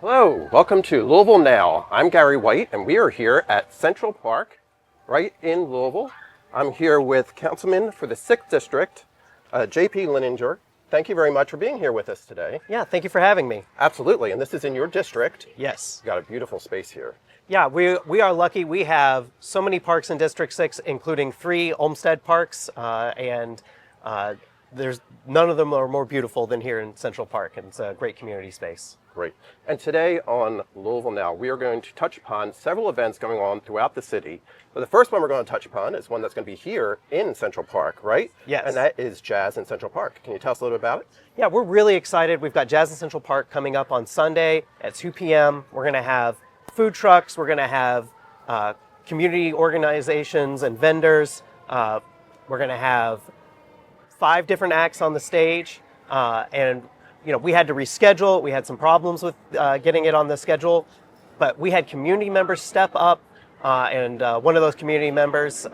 Hello, welcome to Louisville Now. I'm Gary White, and we are here at Central Park, right in Louisville. I'm here with Councilman for the 6th District, J.P. Lininger. Thank you very much for being here with us today. Yeah, thank you for having me. Absolutely, and this is in your district. Yes. You've got a beautiful space here. Yeah, we are lucky. We have so many parks in District 6, including 3 Olmsted parks, and there's none of them are more beautiful than here in Central Park, and it's a great community space. Great. And today on Louisville Now, we are going to touch upon several events going on throughout the city. But the first one we're going to touch upon is one that's going to be here in Central Park, right? Yes. And that is Jazz in Central Park. Can you tell us a little bit about it? Yeah, we're really excited. We've got Jazz in Central Park coming up on Sunday at 2 p.m. We're going to have food trucks. We're going to have community organizations and vendors. We're going to have 5 different acts on the stage, and we had to reschedule. We had some problems with getting it on the schedule, but we had community members step up, and one of those community members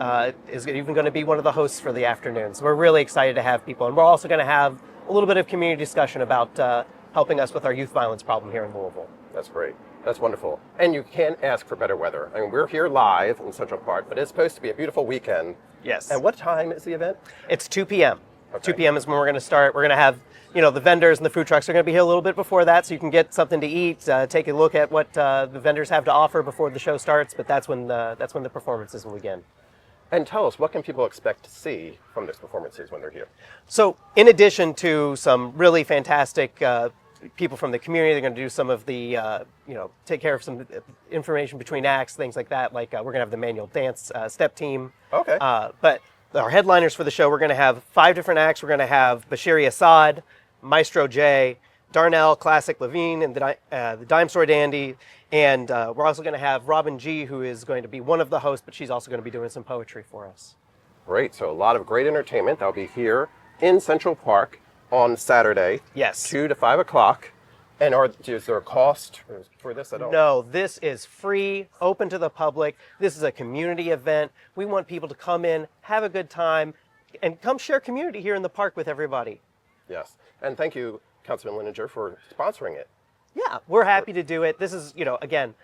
is even going to be one of the hosts for the afternoon. So we're really excited to have people, and we're also going to have a little bit of community discussion about helping us with our youth violence problem here in Louisville. That's great. That's wonderful. And you can't ask for better weather. I mean, we're here live in Central Park, but it's supposed to be a beautiful weekend. Yes. And what time is the event? It's 2 p.m. Okay. 2 p.m. is when we're going to start. We're going to have, the vendors and the food trucks are going to be here a little bit before that, so you can get something to eat, take a look at what the vendors have to offer before the show starts. But that's when the performances will begin. And tell us, what can people expect to see from these performances when they're here? So, in addition to some really fantastic people from the community, they're going to do some of the, take care of some information between acts, things like that. Like we're going to have the manual dance step team. Okay. But our headliners for the show, we're going to have 5 different acts. We're going to have Bashiri Assad, Maestro J, Darnell, Classic Levine, and the Dime Store Dandy. And we're also going to have Robin G, who is going to be one of the hosts, but she's also going to be doing some poetry for us. Great. So a lot of great entertainment that'll be here in Central Park on Saturday. Yes. 2 to 5 o'clock. And is there a cost for this at all? No, this is free, open to the public. This is a community event. We want people to come in, have a good time, and come share community here in the park with everybody. Yes. And thank you, Councilman Lininger, for sponsoring it. Yeah, we're happy to do it. This is, again,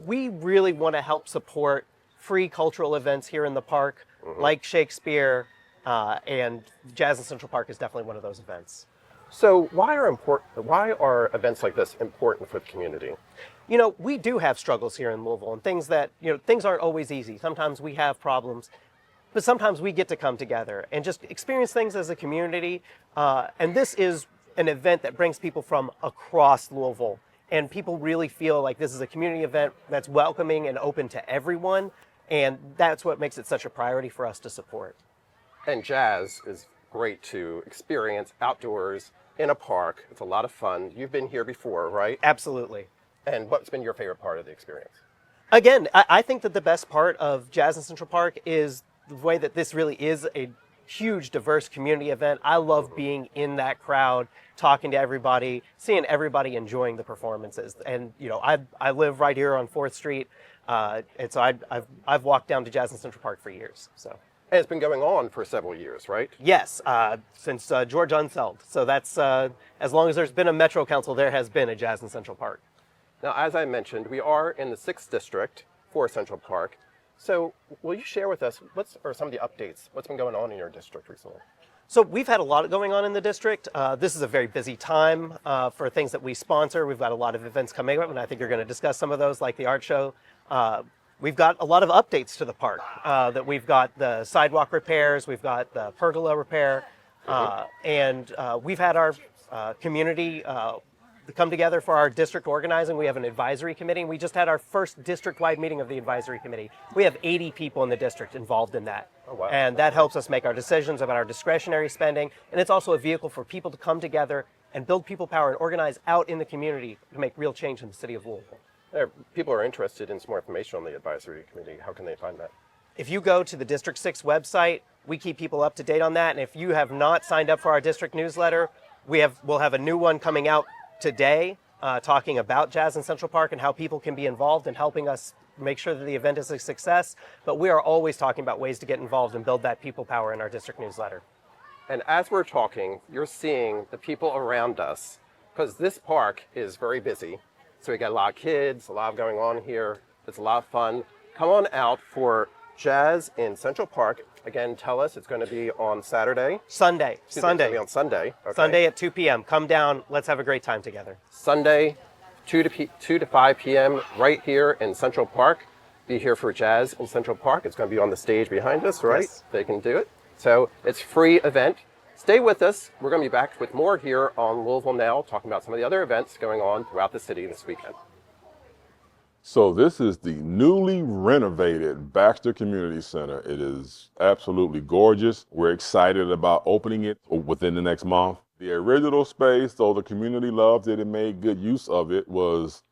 we really want to help support free cultural events here in the park, like Shakespeare, and Jazz in Central Park is definitely one of those events. So why are events like this important for the community? We do have struggles here in Louisville, and things that, things aren't always easy. Sometimes we have problems, but sometimes we get to come together and just experience things as a community. And this is an event that brings people from across Louisville, and people really feel like this is a community event that's welcoming and open to everyone, and that's what makes it such a priority for us to support. And jazz is great to experience outdoors in a park. It's a lot of fun. You've been here before, right? Absolutely. And what's been your favorite part of the experience? Again, I think that the best part of Jazz in Central Park is the way that this really is a huge, diverse community event. I love being in that crowd, talking to everybody, seeing everybody enjoying the performances. And I live right here on 4th Street, and so I've walked down to Jazz in Central Park for years. So. And it's been going on for several years, right? Yes, since George Unseld. So that's as long as there's been a Metro Council, there has been a Jazz in Central Park. Now, as I mentioned, we are in the 6th District for Central Park. So will you share with us what are some of the updates? What's been going on in your district recently? So we've had a lot going on in the district. This is a very busy time for things that we sponsor. We've got a lot of events coming up, and I think you're going to discuss some of those, like the art show. We've got a lot of updates to the park. That we've got the sidewalk repairs, we've got the pergola repair, and we've had our community come together for our district organizing. We have an advisory committee, and we just had our first district-wide meeting of the advisory committee. We have 80 people in the district involved in that. Oh, wow. And that helps us make our decisions about our discretionary spending, and it's also a vehicle for people to come together and build people power and organize out in the community to make real change in the city of Louisville. People are interested in some more information on the advisory committee. How can they find that? If you go to the District 6 website, we keep people up to date on that. And if you have not signed up for our district newsletter, we'll have a new one coming out today talking about Jazz in Central Park and how people can be involved in helping us make sure that the event is a success. But we are always talking about ways to get involved and build that people power in our district newsletter. And as we're talking, you're seeing the people around us, because this park is very busy. So we got a lot of kids, a lot going on here. It's a lot of fun. Come on out for Jazz in Central Park. Again, tell us it's going to be on Saturday. Sunday. It's going to be on Sunday. Okay. Sunday at 2 p.m. Come down. Let's have a great time together. Sunday, 2 to 5 p.m. right here in Central Park. Be here for Jazz in Central Park. It's going to be on the stage behind us, right? Yes. They can do it. So it's a free event. Stay with us. We're going to be back with more here on Louisville Now, talking about some of the other events going on throughout the city this weekend. So this is the newly renovated Baxter Community Center. It is absolutely gorgeous. We're excited about opening it within the next month. The original space, though the community loved it and made good use of it, was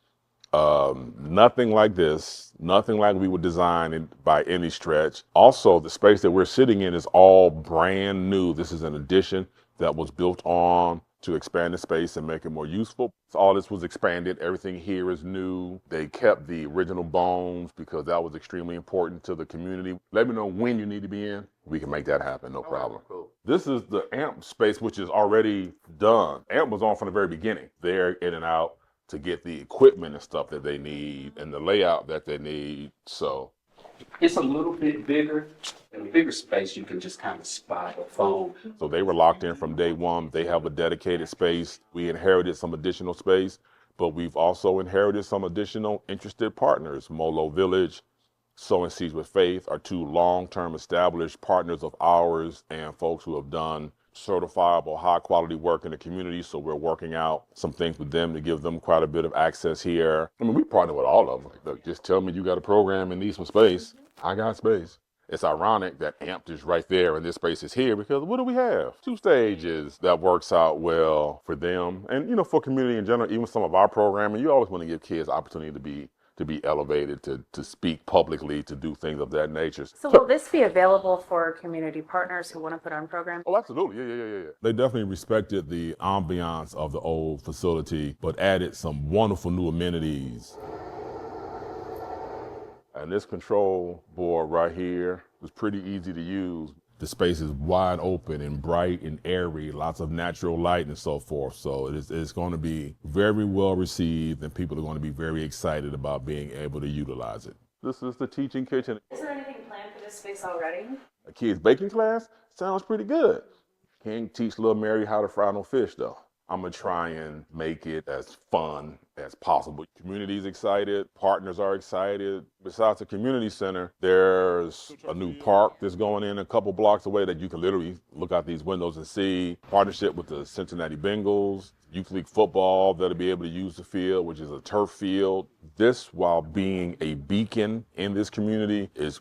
nothing like this, nothing like we would design it by any stretch. Also, the space that we're sitting in is all brand new. This is an addition that was built on to expand the space and make it more useful. So all this was expanded. Everything here is new. They kept the original bones because that was extremely important to the community. Let me know when you need to be in. We can make that happen, no problem. Cool. This is the AMP space, which is already done. AMP was on from the very beginning. They're in and out to get the equipment and stuff that they need and the layout that they need. So it's a little bit bigger. In a bigger space, you can just kind of spot a phone. So they were locked in from day one. They have a dedicated space. We inherited some additional space, but we've also inherited some additional interested partners. Molo Village, Sowing Seeds with Faith are two long-term established partners of ours and folks who have done certifiable high-quality work in the community. So we're working out some things with them to give them quite a bit of access here. I mean, we partner with all of them. Look, just tell me you got a program and need some space. I got space. It's ironic that AMP is right there and this space is here because what do we have? 2 stages that works out well for them. And, you know, for community in general, even some of our programming, you always want to give kids opportunity to be elevated, to speak publicly, to do things of that nature. So will this be available for community partners who want to put on programs? Oh, absolutely. Yeah. They definitely respected the ambiance of the old facility, but added some wonderful new amenities. And this control board right here was pretty easy to use. The space is wide open and bright and airy, lots of natural light and so forth. So it's going to be very well received and people are going to be very excited about being able to utilize it. This is the teaching kitchen. Is there anything planned for this space already? A kid's baking class sounds pretty good. Can't teach little Mary how to fry no fish though. I'm gonna try and make it as fun as possible. Community's excited, partners are excited. Besides the community center, there's a new park that's going in a couple blocks away that you can literally look out these windows and see. Partnership with the Cincinnati Bengals, Youth League football that'll be able to use the field, which is a turf field. This, while being a beacon in this community, is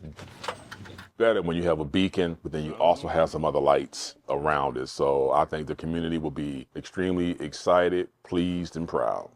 better when you have a beacon, but then you also have some other lights around it. So I think the community will be extremely excited, pleased, and proud.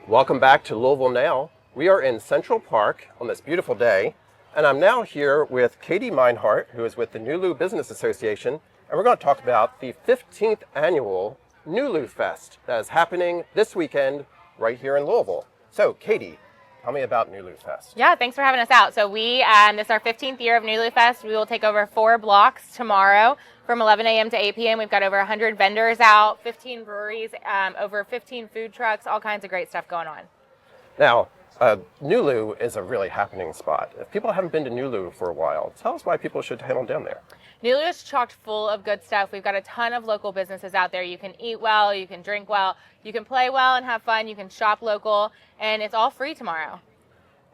Welcome back to Louisville Now. We are in Central Park on this beautiful day, and I'm now here with Katie Meinhardt, who is with the Nulu Business Association, and we're going to talk about the 15th annual Nulu Fest that is happening this weekend right here in Louisville. So, Katie, tell me about Nulu Fest. Yeah, thanks for having us out. So this is our 15th year of Nulu Fest. We will take over 4 blocks tomorrow from 11 a.m. to 8 p.m. We've got over 100 vendors out, 15 breweries, over 15 food trucks, all kinds of great stuff going on. Now, Nulu is a really happening spot. If people haven't been to Nulu for a while, tell us why people should head on down there. Nulu is chocked full of good stuff. We've got a ton of local businesses out there. You can eat well, you can drink well, you can play well and have fun, you can shop local, and it's all free tomorrow.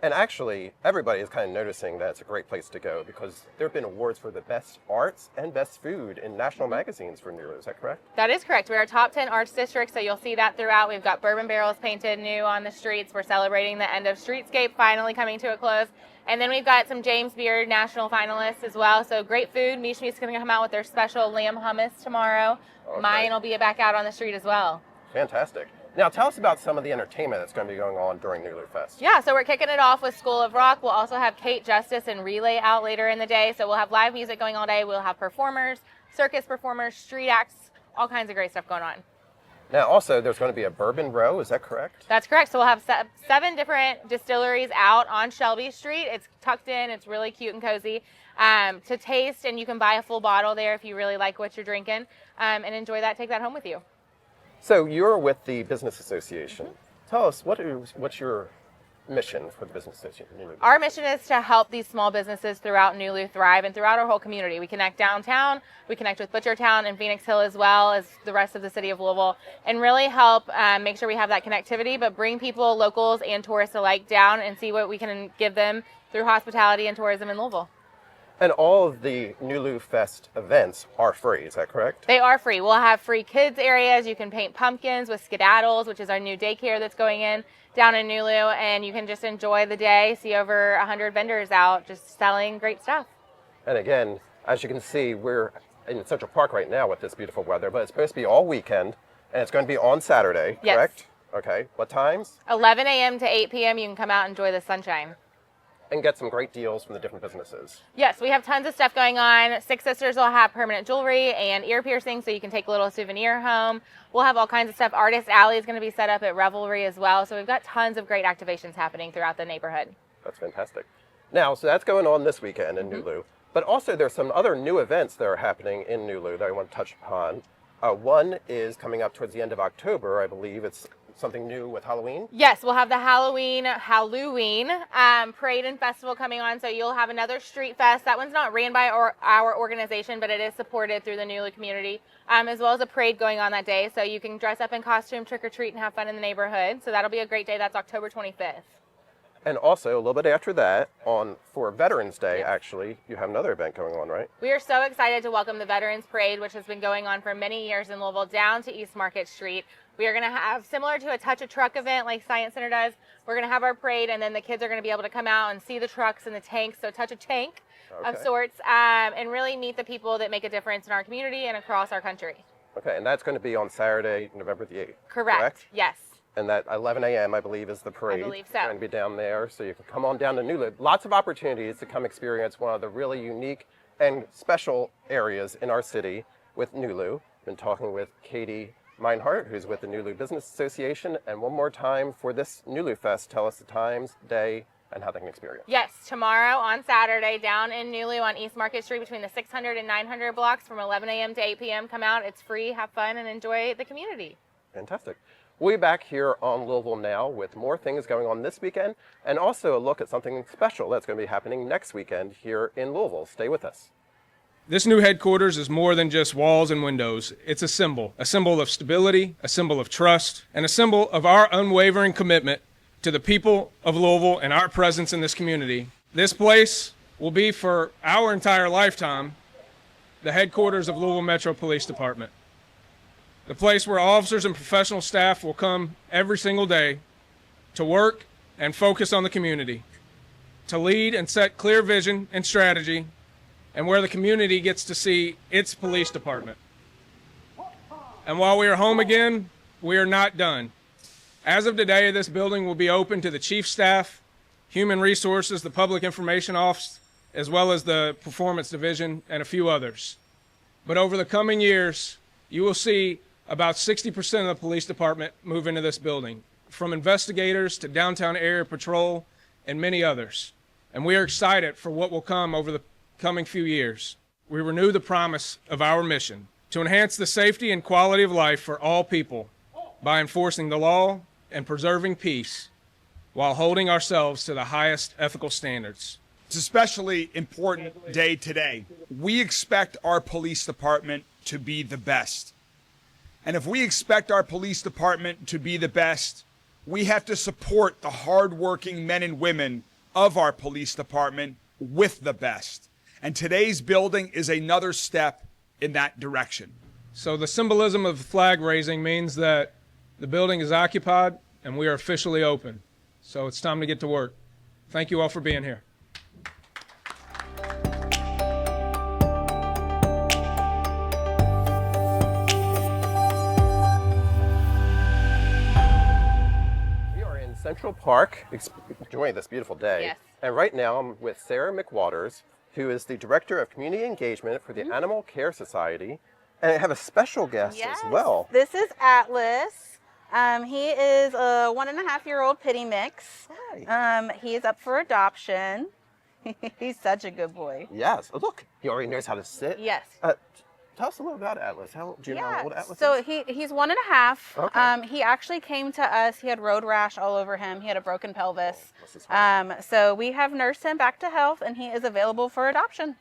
And actually, everybody is kind of noticing that it's a great place to go because there have been awards for the best arts and best food in national magazines for Nulu. Is that correct? That is correct. We're our top 10 arts district, so you'll see that throughout. We've got bourbon barrels painted new on the streets. We're celebrating the end of Streetscape finally coming to a close. And then we've got some James Beard national finalists as well. So great food. Mish Meat's going to come out with their special lamb hummus tomorrow. Okay. Mine will be back out on the street as well. Fantastic. Now tell us about some of the entertainment that's going to be going on during Nulu Fest. Yeah, so we're kicking it off with School of Rock. We'll also have Kate Justice and Relay out later in the day. So we'll have live music going all day. We'll have performers, circus performers, street acts, all kinds of great stuff going on. Now also there's going to be a bourbon row, is that correct? That's correct. So we'll have 7 different distilleries out on Shelby Street. It's tucked in. It's really cute and cozy to taste, and you can buy a full bottle there if you really like what you're drinking and enjoy that. Take that home with you. So you're with the Business Association. tell us what's your mission for the business association? Our mission is to help these small businesses throughout Nulu thrive and throughout our whole community. We connect downtown, we connect with Butchertown and Phoenix Hill as well as the rest of the city of Louisville, and really help make sure we have that connectivity, but bring people, locals and tourists alike down and see what we can give them through hospitality and tourism in Louisville. And all of the Nulu Fest events are free, is that correct? They are free. We'll have free kids areas. You can paint pumpkins with Skedaddles, which is our new daycare that's going in down in Nulu, and you can just enjoy the day, see over 100 vendors out just selling great stuff. And again, as you can see, we're in Central Park right now with this beautiful weather, but it's supposed to be all weekend, and it's going to be on Saturday, Yes. correct? Okay, what times? 11 a.m. to 8 p.m. You can come out and enjoy the sunshine. And get some great deals from the different businesses. Yes, we have tons of stuff going on. Six Sisters will have permanent jewelry and ear piercings, so you can take a little souvenir home. We'll have all kinds of stuff. Artist Alley is going to be set up at Revelry as well. So we've got tons of great activations happening throughout the neighborhood. That's fantastic. Now, so that's going on this weekend in Nulu, but also there's some other new events that are happening in Nulu that I want to touch upon. One is coming up towards the end of October, I believe. It's something new with Halloween. Yes, we'll have the Halloween parade and festival coming on. So you'll have another street fest. That one's not ran by our organization, but it is supported through the Nulu community, as well as a parade going on that day. So you can dress up in costume, trick or treat, and have fun in the neighborhood. So that'll be a great day. That's October 25th. And also, a little bit after that, for Veterans Day, actually, you have another event going on, right? We are so excited to welcome the Veterans Parade, which has been going on for many years in Louisville, down to East Market Street. We are going to have, similar to a Touch a Truck event like Science Center does, we're going to have our parade, and then the kids are going to be able to come out and see the trucks and the tanks, so touch a tank of sorts, and really meet the people that make a difference in our community and across our country. Okay, and that's going to be on Saturday, November the 8th. Correct? Yes. And that 11 a.m., I believe, is the parade. I believe so. It's going to be down there, so you can come on down to Nulu. Lots of opportunities to come experience one of the really unique and special areas in our city with Nulu. Been talking with Katie Meinhardt, who's with the Nulu Business Association. And one more time for this Nulu Fest, tell us the times, day, and how they can experience. Yes, tomorrow on Saturday down in Nulu on East Market Street between the 600 and 900 blocks from 11 a.m. to 8 p.m. Come out. It's free. Have fun and enjoy the community. Fantastic. We'll be back here on Louisville Now with more things going on this weekend and also a look at something special that's going to be happening next weekend here in Louisville. Stay with us. This new headquarters is more than just walls and windows. It's a symbol of stability, a symbol of trust, and a symbol of our unwavering commitment to the people of Louisville and our presence in this community. This place will be, for our entire lifetime, the headquarters of Louisville Metro Police Department. The place where officers and professional staff will come every single day to work and focus on the community, to lead and set clear vision and strategy, and where the community gets to see its police department. And while we are home again, we are not done. As of today, this building will be open to the chief staff, human resources, the public information office, as well as the performance division and a few others. But over the coming years, you will see about 60% of the police department move into this building, from investigators to downtown area patrol and many others. And we are excited for what will come over the coming few years. We renew the promise of our mission to enhance the safety and quality of life for all people by enforcing the law and preserving peace while holding ourselves to the highest ethical standards. It's an especially important day today. We expect our police department to be the best. And if we expect our police department to be the best, we have to support the hardworking men and women of our police department with the best. And today's building is another step in that direction. So the symbolism of flag raising means that the building is occupied and we are officially open. So it's time to get to work. Thank you all for being here. Central Park, enjoying this beautiful day. Yes. And right now I'm with Sarah McWaters, who is the Director of Community Engagement for the Animal Care Society. And I have a special guest as well. This is Atlas. He is a 1.5-year-old pitty mix. Hi. He is up for adoption. He's such a good boy. Yes. Oh, look, he already knows how to sit. Yes. Tell tell us a little about Atlas. Do you know how old Atlas so is? he's 1.5. Okay. He actually came to us. He had road rash all over him. He had a broken pelvis. Bless his heart. So we have nursed him back to health, and he is available for adoption.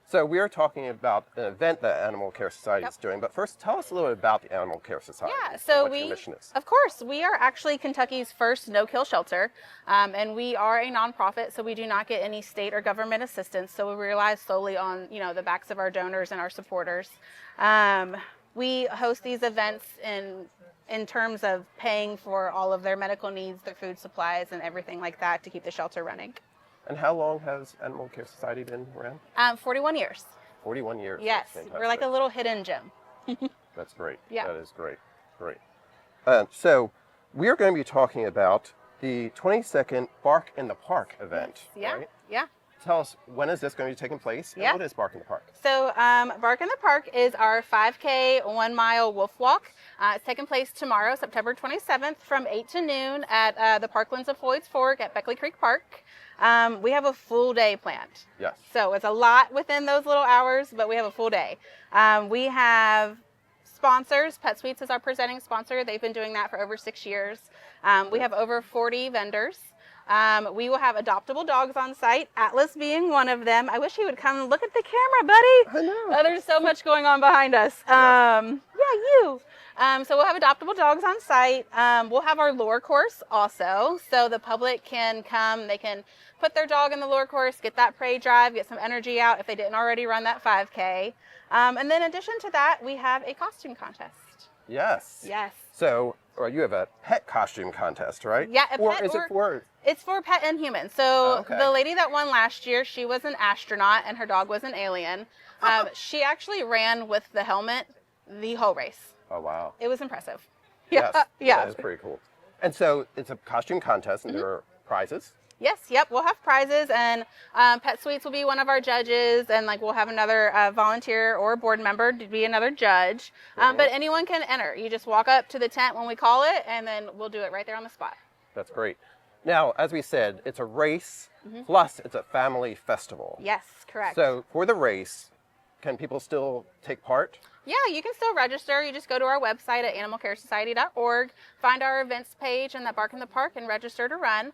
So we are talking about an event that Animal Care Society is Yep. doing, but first tell us a little bit about the Animal Care Society. Yeah, and so what your mission is. of course, we are actually Kentucky's first no-kill shelter, and we are a nonprofit, so we do not get any state or government assistance. So we rely solely on, the backs of our donors and our supporters. We host these events in terms of paying for all of their medical needs, their food supplies, and everything like that to keep the shelter running. And how long has Animal Care Society been around? 41 years. 41 years. Yes, That's we're like a fantastic. little hidden gem. That's great. Yeah. That is great. Great. So we are going to be talking about the 22nd Bark in the Park event. Yeah, Right? yeah. Tell us, when is this going to be taking place? And Yeah. what is Bark in the Park? So Bark in the Park is our 5K 1 mile wolf walk. It's taking place tomorrow, September 27th from 8 to noon at the Parklands of Floyd's Fork at Beckley Creek Park. We have a full day planned. Yes. So it's a lot within those little hours, but we have a full day. We have sponsors. Pet Sweets is our presenting sponsor. They've been doing that for over 6 years. We have over 40 vendors. We will have adoptable dogs on site, Atlas being one of them. I wish he would come and look at the camera, buddy. I know. There's so much going on behind us. Yeah, you. So we'll have adoptable dogs on site. We'll have our lure course also. So the public can come, they can put their dog in the lure course, get that prey drive, get some energy out if they didn't already run that 5K. And then in addition to that, we have a costume contest. Yes. Yes. So, or you have a pet costume contest, right? Yeah, Or is it for? It's for pet and human. So Okay. the lady that won last year, she was an astronaut and her dog was an alien. She actually ran with the helmet the whole race. Oh, wow. It was impressive. Yes. Yeah. That is pretty cool. And so it's a costume contest and there are prizes. Yes, yep, we'll have prizes, and Pet Sweets will be one of our judges, and we'll have another volunteer or board member to be another judge. But anyone can enter. You just walk up to the tent when we call it, and then we'll do it right there on the spot. That's great. Now, as we said, it's a race plus it's a family festival. Yes, correct. So for the race, can people still take part? Yeah, you can still register. You just go to our website at animalcaresociety.org, find our events page in that Bark in the Park, and register to run.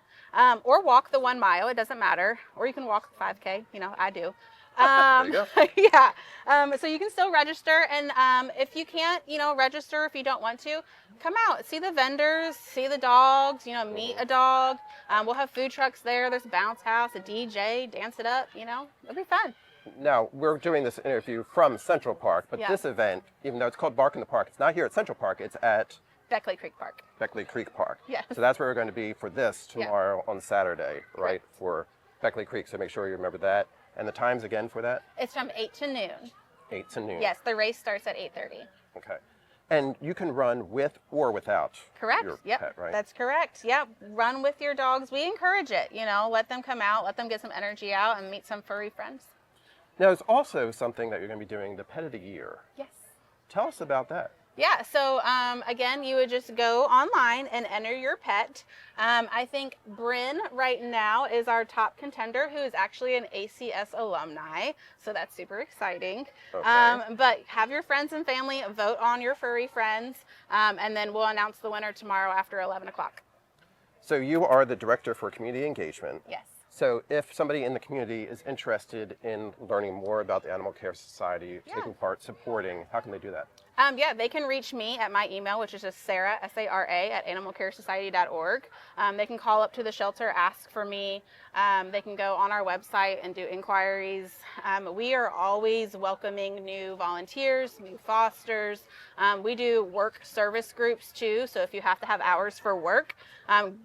Or walk the 1 mile, it doesn't matter. Or you can walk the 5K, I do. There you go. Yeah. So you can still register, and if you can't, register if you don't want to, come out, see the vendors, see the dogs, meet a dog. We'll have food trucks there. There's a bounce house, a DJ, dance it up, it'll be fun. Now, we're doing this interview from Central Park, but Yeah. this event, even though it's called Bark in the Park, it's not here at Central Park, it's at Beckley Creek Park. Beckley Creek Park. Yes. So that's where we're going to be for this Yeah. tomorrow on Saturday, right? Correct. For Beckley Creek, so make sure you remember that. And the times again for that? It's from 8 to noon. 8 to noon. Yes, the race starts at 8:30. Okay. And you can run with or without Correct. your Yep. pet, right? That's correct. Yep. Run with your dogs. We encourage it. Let them come out, let them get some energy out, and meet some furry friends. Now, there's also something that you're going to be doing, the Pet of the Year. Yes. Tell us about that. Yeah. So again, you would just go online and enter your pet. I think Bryn right now is our top contender, who is actually an ACS alumni. So that's super exciting. Okay. But have your friends and family vote on your furry friends, and then we'll announce the winner tomorrow after 11 o'clock. So you are the Director for Community Engagement. Yes. So if somebody in the community is interested in learning more about the Animal Care Society, taking part, supporting, how can they do that? Yeah, they can reach me at my email, which is just Sarah, S-A-R-A, at animalcaresociety.org. They can call up to the shelter, ask for me. They can go on our website and do inquiries. We are always welcoming new volunteers, new fosters. We do work service groups too, so if you have to have hours for work,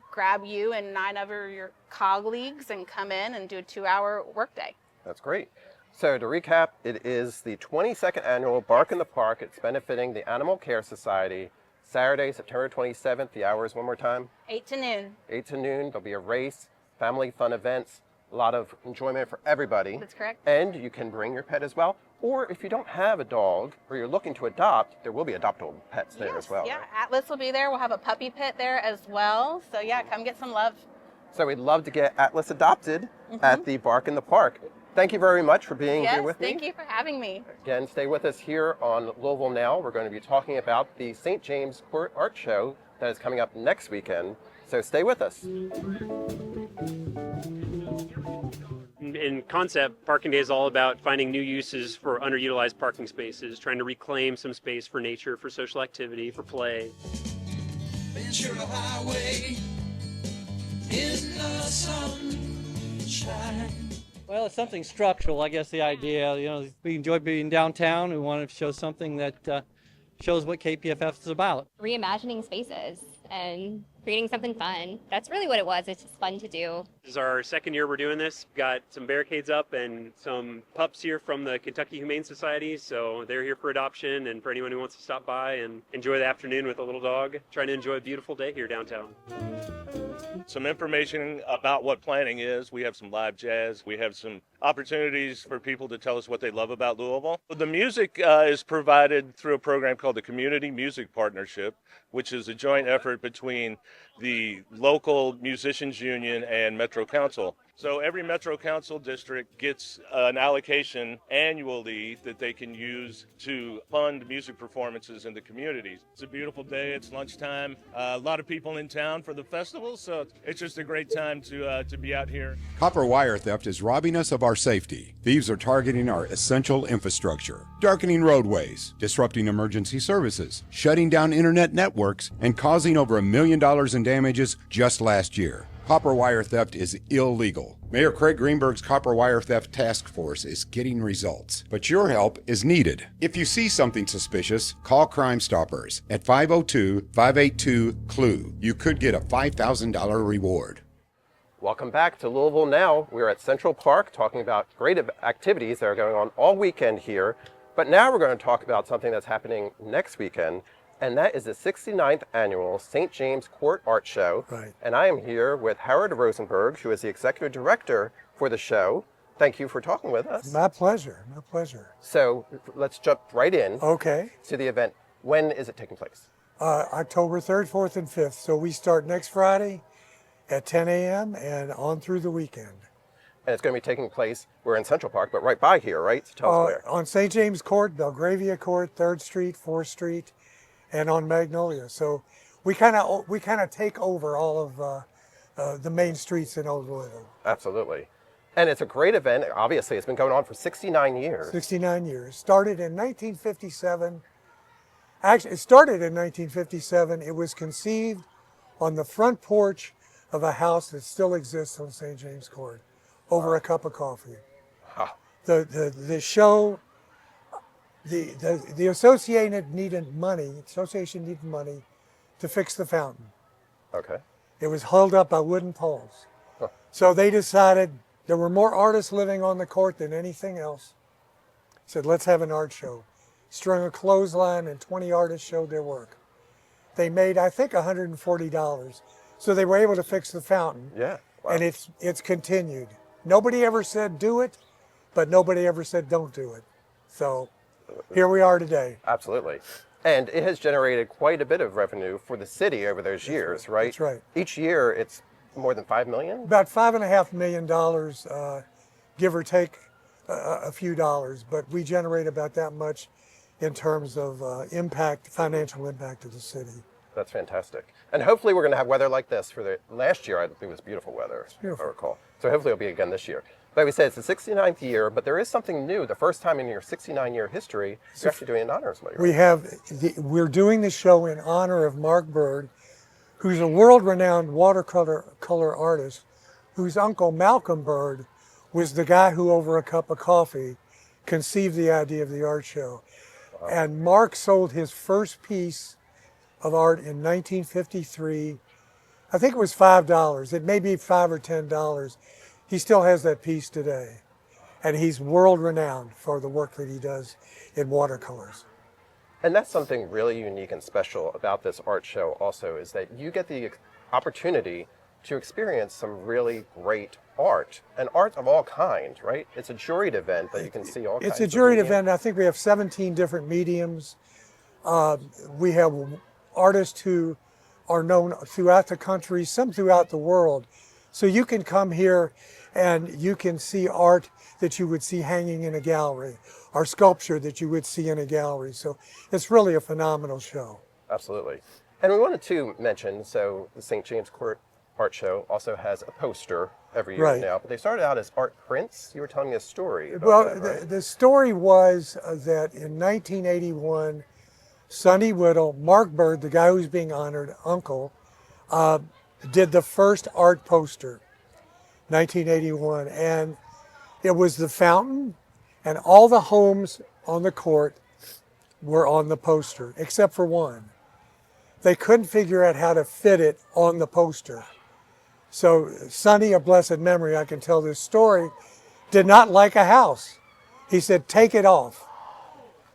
grab you and 9 of your colleagues and come in and do a 2-hour workday. That's great. So to recap, it is the 22nd annual Bark in the Park. It's benefiting the Animal Care Society. Saturday, September 27th, the hours one more time? 8 to noon. 8 to noon. There'll be a race, family fun events, a lot of enjoyment for everybody. That's correct. And you can bring your pet as well. Or if you don't have a dog or you're looking to adopt, there will be adoptable pets there as well. Yeah, right? Atlas will be there. We'll have a puppy pit there as well. So yeah, come get some love. So we'd love to get Atlas adopted at the Bark in the Park. thank you very much for being Yes, here with me. thank you for having me. Again, stay with us here on Louisville Now. We're going to be talking about the St. James Court Art Show that is coming up next weekend. So stay with us. In concept, Parking Day is all about finding new uses for underutilized parking spaces, trying to reclaim some space for nature, for social activity, for play. Ventura Highway in the sunshine. Well, it's something structural, I guess the idea. We enjoy being downtown. We want to show something that shows what KPFF is about. Reimagining spaces and creating something fun. That's really what it was. It's just fun to do. This is our second year we're doing this. Got some barricades up and some pups here from the Kentucky Humane Society. So they're here for adoption and for anyone who wants to stop by and enjoy the afternoon with a little dog. Trying to enjoy a beautiful day here downtown. Some information about what planning is. We have some live jazz. We have some opportunities for people to tell us what they love about Louisville. The music is provided through a program called the Community Music Partnership, which is a joint effort between the local musicians union and Metro Council. So every Metro Council district gets an allocation annually that they can use to fund music performances in the communities. It's a beautiful day. It's lunchtime. A lot of people in town for the festival, so it's just a great time to be out here. Copper wire theft is robbing us of our safety. Thieves are targeting our essential infrastructure, darkening roadways, disrupting emergency services, shutting down internet networks, and causing over $1 million in damages just last year. Copper wire theft is illegal. Mayor Craig Greenberg's Copper Wire Theft Task Force is getting results, but your help is needed. If you see something suspicious, call Crime Stoppers at 502-582-CLUE. You could get a $5,000 reward. Welcome back to Louisville Now. We're at Central Park talking about great activities that are going on all weekend here. But now we're going to talk about something that's happening next weekend, and that is the 69th annual St. James Court Art Show. Right. And I am here with Howard Rosenberg, who is the executive director for the show. Thank you for talking with us. My pleasure, my pleasure. So let's jump right in Okay. to the event. When is it taking place? October 3rd, 4th, and 5th. So we start next Friday at 10 a.m. and on through the weekend. And it's going to be taking place, we're in Central Park, but right by here, right? So tell us where. On St. James Court, Belgravia Court, 3rd Street, 4th Street, and on Magnolia. So we kind of take over all of the main streets in Old Louisville. Absolutely. And it's a great event. Obviously, it's been going on for 69 years. 69 years. Started in 1957. Actually, it started in 1957. It was conceived on the front porch of a house that still exists on St. James Court, over a cup of coffee. Wow. The show, the association needed money to fix the fountain. Okay. It was held up by wooden poles. Huh. So they decided there were more artists living on the court than anything else. Said, let's have an art show. Strung a clothesline and 20 artists showed their work. They made, I think, $140. So they were able to fix the fountain. Yeah. Wow. And it's continued. Nobody ever said do it, but nobody ever said don't do it. So here we are today. Absolutely. And it has generated quite a bit of revenue for the city over those years, right? That's right. Each year it's more than $5 million? About $5.5 million, give or take a few dollars, but we generate about that much in terms of impact, financial impact to the city. That's fantastic. And hopefully we're going to have weather like this for the last year. I think it was beautiful weather, if I recall. So hopefully it'll be again this year. But we said it's the 69th year, but there is something new. The first time in your 69-year history, you're actually doing it in honor of somebody. We're doing the show in honor of Mark Bird, who's a world-renowned watercolor artist, whose uncle Malcolm Bird was the guy who, over a cup of coffee, conceived the idea of the art show. Wow. And Mark sold his first piece of art in 1953. I think it was $5. It may be $5 or $10. He still has that piece today. And he's world-renowned for the work that he does in watercolors. And that's something really unique and special about this art show also, is that you get the opportunity to experience some really great art, and art of all kinds, right? It's a juried event that you can see all kinds of. It's a juried event. I think we have 17 different mediums. We have artists who are known throughout the country, some throughout the world. So you can come here and you can see art that you would see hanging in a gallery, or sculpture that you would see in a gallery. So it's really a phenomenal show. Absolutely. And we wanted to mention, so the St. James Court Art Show also has a poster every year Right. now, but they started out as art prints. You were telling me a story about Well, that, right? the story was that in 1981, Sonny Whittle, Mark Bird, the guy who's being honored, Uncle, did the first art poster, 1981. And it was the fountain, and all the homes on the court were on the poster, except for one. They couldn't figure out how to fit it on the poster. So Sonny, of blessed memory, I can tell this story, did not like a house. He said, take it off.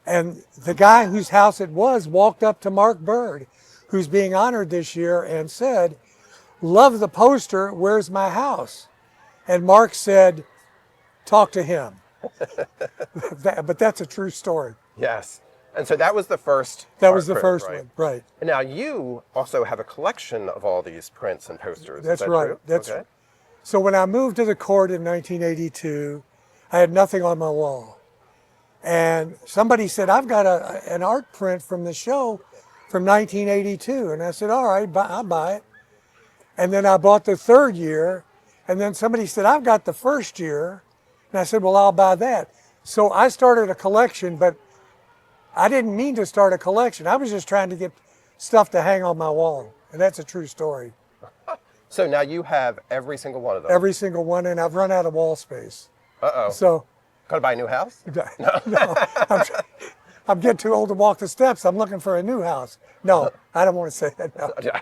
And the guy whose house it was walked up to Mark Bird, who's being honored this year, and said, love the poster, where's my house? And Mark said, talk to him. But that's a true story. Yes. And so that was the first That art was the print, first right? one, right. And now you also have a collection of all these prints and posters. That's Is that right. true? That's okay. So when I moved to the court in 1982, I had nothing on my wall. And somebody said, I've got an art print from the show from 1982. And I said, all right, I'll buy it. And then I bought the third year. And then somebody said, I've got the first year. And I said, well, I'll buy that. So I started a collection, but I didn't mean to start a collection. I was just trying to get stuff to hang on my wall. And that's a true story. So now you have every single one of them. Every single one, and I've run out of wall space. Uh-oh. So, Gotta buy a new house? no, I'm getting too old to walk the steps. I'm looking for a new house. No, I don't want to say that. No. Yeah.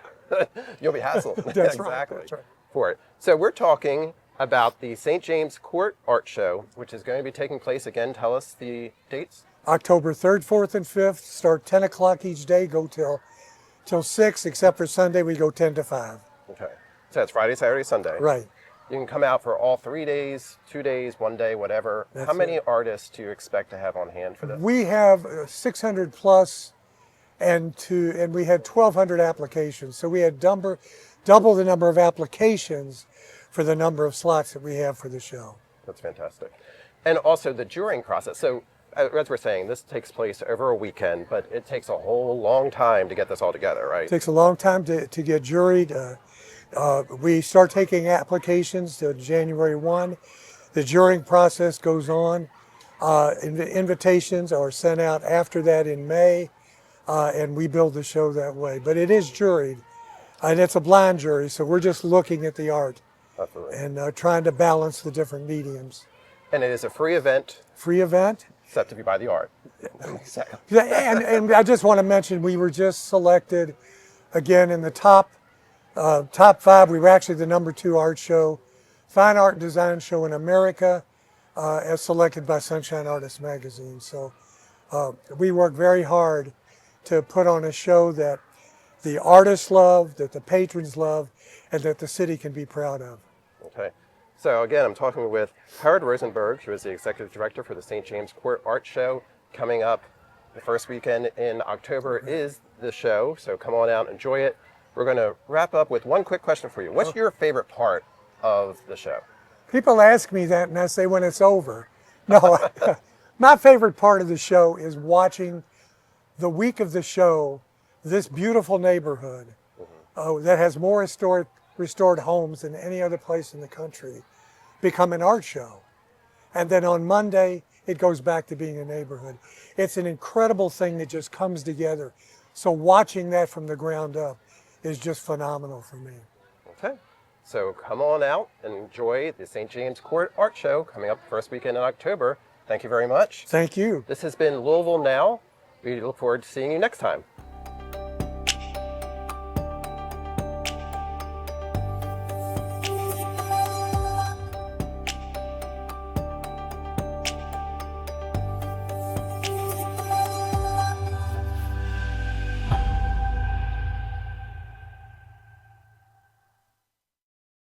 You'll be hassled. That's exactly. right. That's right. For it. So we're talking about the St. James Court Art Show, which is going to be taking place again. Tell us the dates. October 3rd, 4th, and 5th. Start 10 o'clock each day. Go till 6, except for Sunday. We go 10 to 5. Okay. So it's Friday, Saturday, Sunday. Right. You can come out for all 3 days, 2 days, 1 day, whatever. That's How many it. artists do you expect to have on hand for this? We have 600 plus, and we had 1,200 applications. So we had double the number of applications for the number of slots that we have for the show. That's fantastic. And also the jurying process. So as we're saying, this takes place over a weekend, but it takes a whole long time to get this all together, right? It takes a long time to get juried. We start taking applications to January 1. The jurying process goes on. Invitations are sent out after that in May, and we build the show that way. But it is juried, and it's a blind jury, so we're just looking at the art. Absolutely. And trying to balance the different mediums. And it is a free event. Free event. Except if you buy the art. Exactly. And I just want to mention, we were just selected again in the top 5. We were actually the #2 art show, fine art and design show in America, as selected by Sunshine Artist Magazine. So we work very hard to put on a show that the artists love, that the patrons love, and that the city can be proud of. Okay. So again, I'm talking with Howard Rosenberg, who is the executive director for the St. James Court Art Show. Coming up the first weekend in October is the show, so come on out, enjoy it. We're going to wrap up with one quick question for you. What's your favorite part of the show? People ask me that, and I say when it's over. No, my favorite part of the show is watching the week of the show, this beautiful neighborhood that has more restored homes than any other place in the country become an art show. And then on Monday, it goes back to being a neighborhood. It's an incredible thing that just comes together. So watching that from the ground up is just phenomenal for me. Okay. So come on out and enjoy the St. James Court Art Show coming up the first weekend in October. Thank you very much. Thank you. This has been Louisville Now. We look forward to seeing you next time.